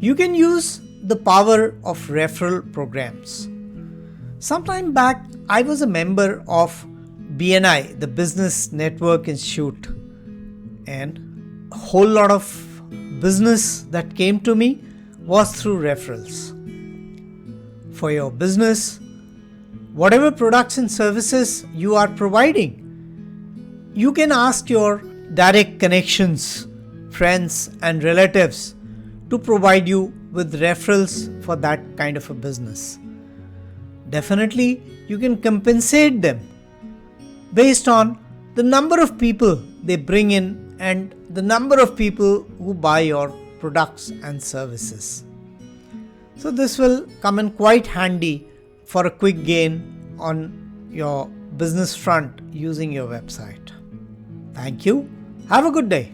You can use the power of referral programs. Sometime back, I was a member of BNI, the Business Network Institute, and a whole lot of business that came to me was through referrals. For your business, whatever products and services you are providing, you can ask your direct connections, friends and relatives to provide you with referrals for that kind of a business. Definitely, you can compensate them based on the number of people they bring in and the number of people who buy your products and services. So this will come in quite handy for a quick gain on your business front using your website. Thank you. Have a good day.